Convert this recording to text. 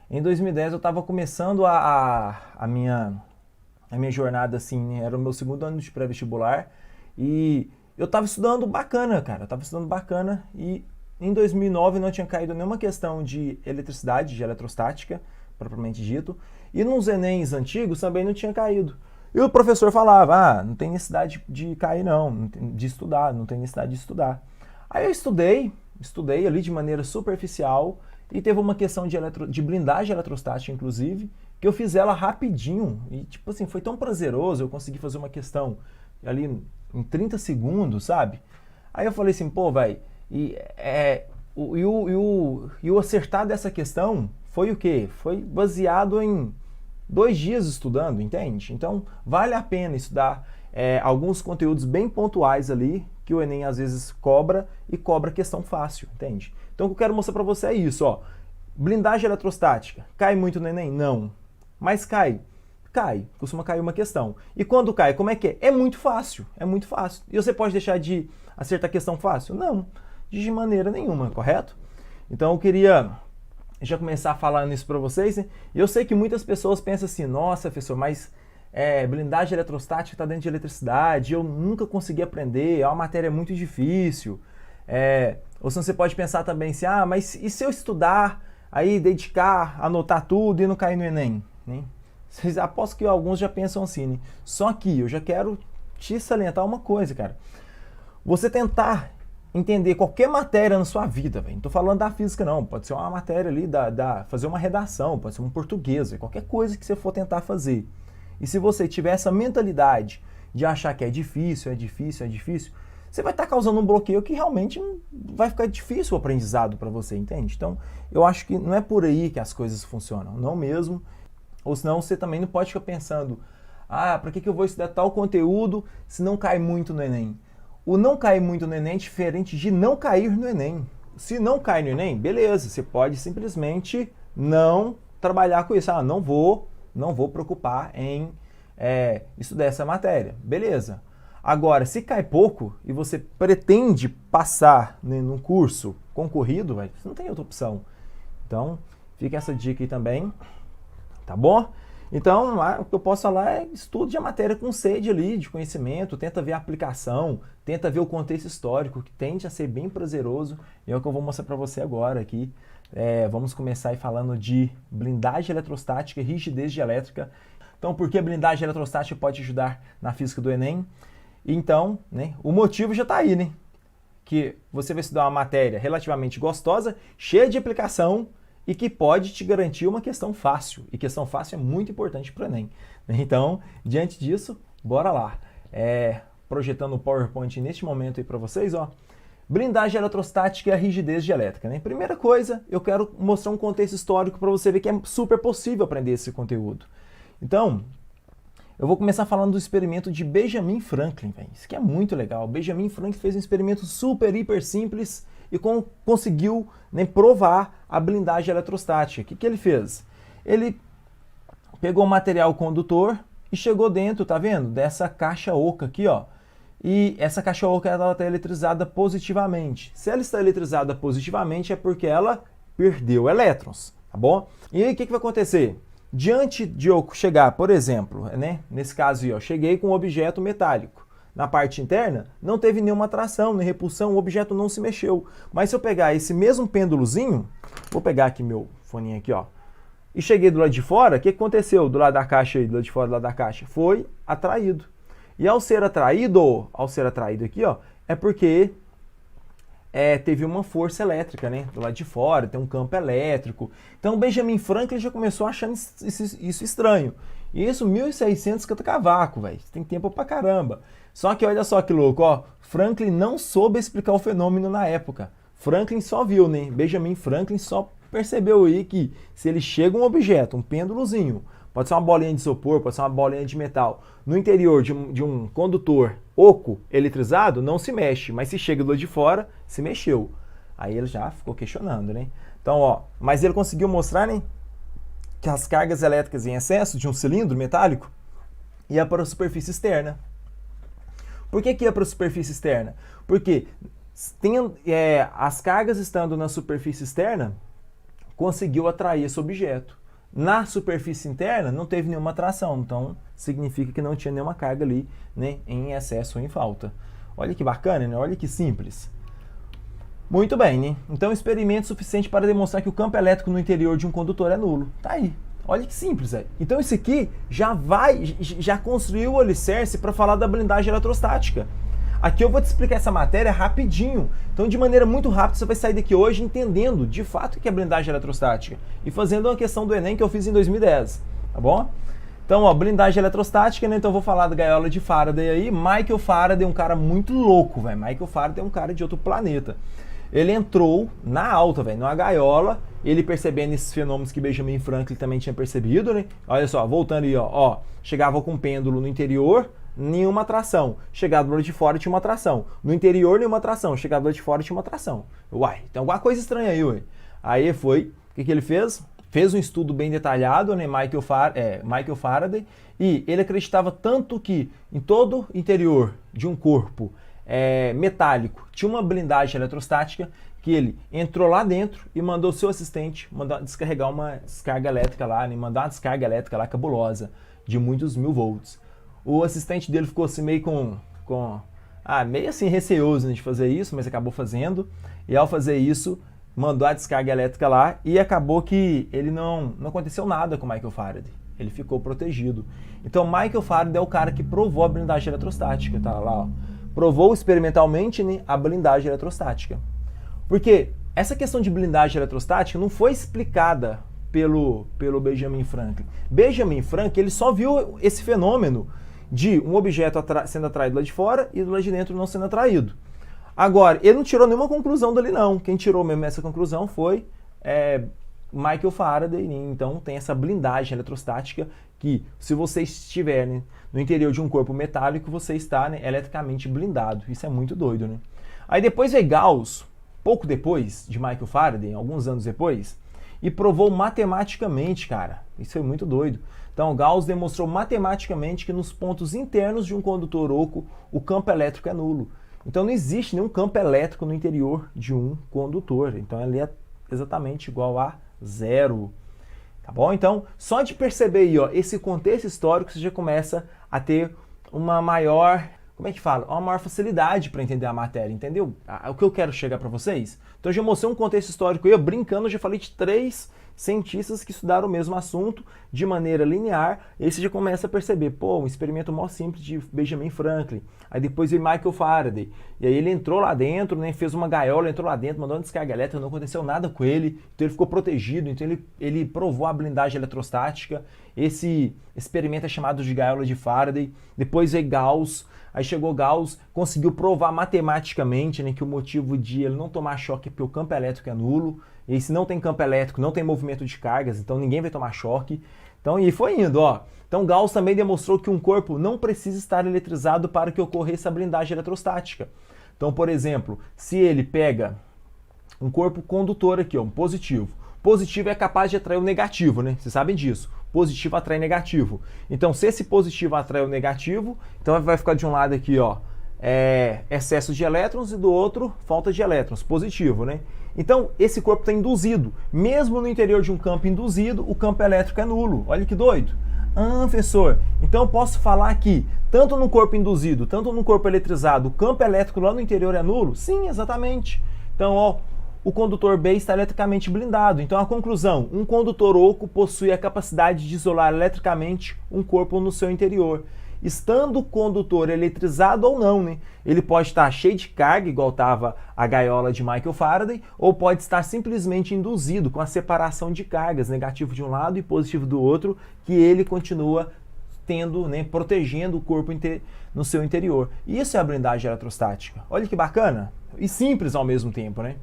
Em 2010 eu estava começando a minha jornada, assim, né? Era o meu segundo ano de pré-vestibular e eu estava estudando bacana, cara. Eu estava estudando bacana e em 2009 não tinha caído nenhuma questão de eletricidade, de eletrostática, propriamente dito. E nos Enems antigos também não tinha caído. E o professor falava, não tem necessidade de cair não, de estudar, não tem necessidade de estudar. Aí eu estudei ali de maneira superficial e teve uma questão de blindagem eletrostática, inclusive, que eu fiz ela rapidinho e, tipo assim, foi tão prazeroso, eu consegui fazer uma questão ali em 30 segundos, sabe? Aí eu falei assim, pô, velho, e o acertar dessa questão foi o quê? Foi baseado em 2 dias estudando, entende? Então, vale a pena estudar alguns conteúdos bem pontuais ali, que o Enem às vezes cobra, e cobra questão fácil, entende? Então, o que eu quero mostrar para você é isso, ó. Blindagem eletrostática, cai muito no Enem? Não. Mas cai? Cai, costuma cair uma questão. E quando cai, como é que é? É muito fácil, é muito fácil. E você pode deixar de acertar questão fácil? Não, de maneira nenhuma, correto? Então, eu queria já começar falando isso para vocês, né? E eu sei que muitas pessoas pensam assim, nossa, professor, mas blindagem eletrostática está dentro de eletricidade, eu nunca consegui aprender, é uma matéria muito difícil. Ou se você pode pensar também assim, mas e se eu estudar, aí dedicar, anotar tudo e não cair no Enem? Né? Vocês aposto que alguns já pensam assim, né? Só que eu já quero te salientar uma coisa, cara. Você tentar entender qualquer matéria na sua vida, velho. Não tô falando da física, não. Pode ser uma matéria ali, fazer uma redação, pode ser um português, qualquer coisa que você for tentar fazer. E se você tiver essa mentalidade de achar que é difícil, você vai estar causando um bloqueio que realmente vai ficar difícil o aprendizado para você, entende? Então, eu acho que não é por aí que as coisas funcionam, não mesmo. Ou senão você também não pode ficar pensando, para que eu vou estudar tal conteúdo se não cai muito no Enem? O não cair muito no Enem é diferente de não cair no Enem. Se não cai no Enem, beleza, você pode simplesmente não trabalhar com isso. Não vou preocupar em estudar essa matéria. Beleza. Agora, se cai pouco e você pretende passar, né, num curso concorrido, você não tem outra opção. Então, fica essa dica aí também, tá bom? Então, o que eu posso falar é estude a matéria com sede ali de conhecimento, tenta ver a aplicação, tenta ver o contexto histórico, que tende a ser bem prazeroso, e é o que eu vou mostrar para você agora aqui. Vamos começar aí falando de blindagem eletrostática e rigidez dielétrica. Então, por que blindagem eletrostática pode ajudar na física do Enem? Então, né, o motivo já está aí, né? Que você vai estudar uma matéria relativamente gostosa, cheia de aplicação, e que pode te garantir uma questão fácil. E questão fácil é muito importante para o Enem. Então, diante disso, bora lá. Projetando o PowerPoint neste momento aí para vocês, ó. Blindagem eletrostática e a rigidez dielétrica, né? Primeira coisa, eu quero mostrar um contexto histórico para você ver que é super possível aprender esse conteúdo. Então, eu vou começar falando do experimento de Benjamin Franklin, véio. Isso aqui é muito legal. Benjamin Franklin fez um experimento super, hiper simples e conseguiu, né, provar a blindagem eletrostática. O que ele fez? Ele pegou o material condutor e chegou dentro, tá vendo? Dessa caixa oca aqui, ó. E essa caixa oca ela está eletrizada positivamente. Se ela está eletrizada positivamente é porque ela perdeu elétrons, tá bom? E aí o que vai acontecer? Diante de eu chegar, por exemplo, né, nesse caso aí, ó, cheguei com um objeto metálico. Na parte interna, não teve nenhuma atração, nem repulsão, o objeto não se mexeu. Mas se eu pegar esse mesmo pêndulozinho, vou pegar aqui meu foninho aqui, ó, e cheguei do lado de fora, o que aconteceu do lado da caixa aí, do lado de fora do lado da caixa? Foi atraído. E ao ser atraído aqui, ó, é porque teve uma força elétrica, né? Do lado de fora, tem um campo elétrico. Então, Benjamin Franklin já começou achando isso estranho. E isso 1600 cavaco, velho. Tem tempo pra caramba. Só que olha só que louco, ó. Franklin não soube explicar o fenômeno na época. Franklin só viu, né? Benjamin Franklin só percebeu aí que se ele chega um objeto, um pêndulozinho, pode ser uma bolinha de isopor, pode ser uma bolinha de metal, no interior de um condutor oco eletrizado, não se mexe, mas se chega do lado de fora, se mexeu. Aí ele já ficou questionando, né? Então, ó, mas ele conseguiu mostrar, né, que as cargas elétricas em excesso de um cilindro metálico ia para a superfície externa. Por que ia para a superfície externa? Porque as cargas estando na superfície externa, conseguiu atrair esse objeto. Na superfície interna não teve nenhuma atração, então significa que não tinha nenhuma carga ali, né, em excesso ou em falta. Olha que bacana, né? Olha que simples. Muito bem, né? Então experimento suficiente para demonstrar que o campo elétrico no interior de um condutor é nulo. Tá aí. Olha que simples, velho. Então isso aqui já construiu o alicerce para falar da blindagem eletrostática. Aqui eu vou te explicar essa matéria rapidinho. Então, de maneira muito rápida, você vai sair daqui hoje entendendo de fato o que é blindagem eletrostática e fazendo uma questão do Enem que eu fiz em 2010, tá bom? Então, ó, blindagem eletrostática, né? Então eu vou falar da gaiola de Faraday aí. Michael Faraday é um cara muito louco, velho. Michael Faraday é um cara de outro planeta. Ele entrou na alta, velho, numa gaiola, ele percebendo esses fenômenos que Benjamin Franklin também tinha percebido, né? Olha só, voltando aí, ó, chegava com um pêndulo no interior, nenhuma atração. Chegava do lado de fora, tinha uma atração. No interior, nenhuma atração. Chegava do lado de fora, tinha uma atração. Uai, tem alguma coisa estranha aí, ué. Aí foi, o que ele fez? Fez um estudo bem detalhado, né, Michael Faraday, e ele acreditava tanto que em todo o interior de um corpo metálico tinha uma blindagem eletrostática que ele entrou lá dentro e mandou o seu assistente mandar descarregar uma descarga elétrica lá, né, mandar uma descarga elétrica lá cabulosa de muitos 1000 volts. O assistente dele ficou assim meio meio assim receoso, né, de fazer isso, mas acabou fazendo. E ao fazer isso, mandou a descarga elétrica lá e acabou que ele não aconteceu nada com Michael Faraday. Ele ficou protegido. Então Michael Faraday é o cara que provou a blindagem eletrostática, tá lá, ó. Provou experimentalmente, né, a blindagem eletrostática. Porque essa questão de blindagem eletrostática não foi explicada pelo Benjamin Franklin. Benjamin Franklin ele só viu esse fenômeno de um objeto sendo atraído lá de fora e do lado de dentro não sendo atraído. Agora, ele não tirou nenhuma conclusão dali não. Quem tirou mesmo essa conclusão foi Michael Faraday. Então tem essa blindagem eletrostática que, se você estiver, né, no interior de um corpo metálico, você está, né, eletricamente blindado. Isso é muito doido, né? Aí depois veio Gauss, pouco depois de Michael Faraday, alguns anos depois, e provou matematicamente, cara. Isso foi muito doido. Então Gauss demonstrou matematicamente que nos pontos internos de um condutor oco, o campo elétrico é nulo. Então não existe nenhum campo elétrico no interior de um condutor. Então ele é exatamente igual a zero. Tá bom? Então, só de perceber aí, ó, esse contexto histórico, você já começa a ter uma maior, como é que fala? Uma maior facilidade para entender a matéria, entendeu? O que eu quero chegar para vocês? Então eu já mostrei um contexto histórico aí, eu brincando, eu já falei de 3 cientistas que estudaram o mesmo assunto de maneira linear, e aí você já começa a perceber, pô, um experimento mó simples de Benjamin Franklin, aí depois veio Michael Faraday, e aí ele entrou lá dentro, né, fez uma gaiola, entrou lá dentro, mandou uma descarga elétrica, não aconteceu nada com ele, então ele ficou protegido, então ele provou a blindagem eletrostática. Esse experimento é chamado de gaiola de Faraday. Depois veio Gauss, aí chegou Gauss, conseguiu provar matematicamente, né, que o motivo de ele não tomar choque é porque o campo elétrico é nulo. E se não tem campo elétrico, não tem movimento de cargas, então ninguém vai tomar choque. Então, e foi indo, ó. Então Gauss também demonstrou que um corpo não precisa estar eletrizado para que ocorra essa blindagem eletrostática. Então, por exemplo, se ele pega um corpo condutor aqui, ó, um positivo. Positivo é capaz de atrair o negativo, né? Vocês sabem disso. Positivo atrai negativo. Então, se esse positivo atrai o negativo, então vai ficar de um lado aqui, ó, excesso de elétrons e do outro, falta de elétrons, positivo, né? Então, esse corpo está induzido. Mesmo no interior de um campo induzido, o campo elétrico é nulo. Olha que doido. Ah, professor, então eu posso falar que tanto no corpo induzido, tanto no corpo eletrizado, o campo elétrico lá no interior é nulo? Sim, exatamente. Então, ó, o condutor B está eletricamente blindado. Então, a conclusão, um condutor oco possui a capacidade de isolar eletricamente um corpo no seu interior. Estando o condutor eletrizado ou não, né? Ele pode estar cheio de carga, igual estava a gaiola de Michael Faraday, ou pode estar simplesmente induzido com a separação de cargas, negativo de um lado e positivo do outro, que ele continua tendo, né, protegendo o corpo no seu interior. E isso é a blindagem eletrostática. Olha que bacana e simples ao mesmo tempo, né?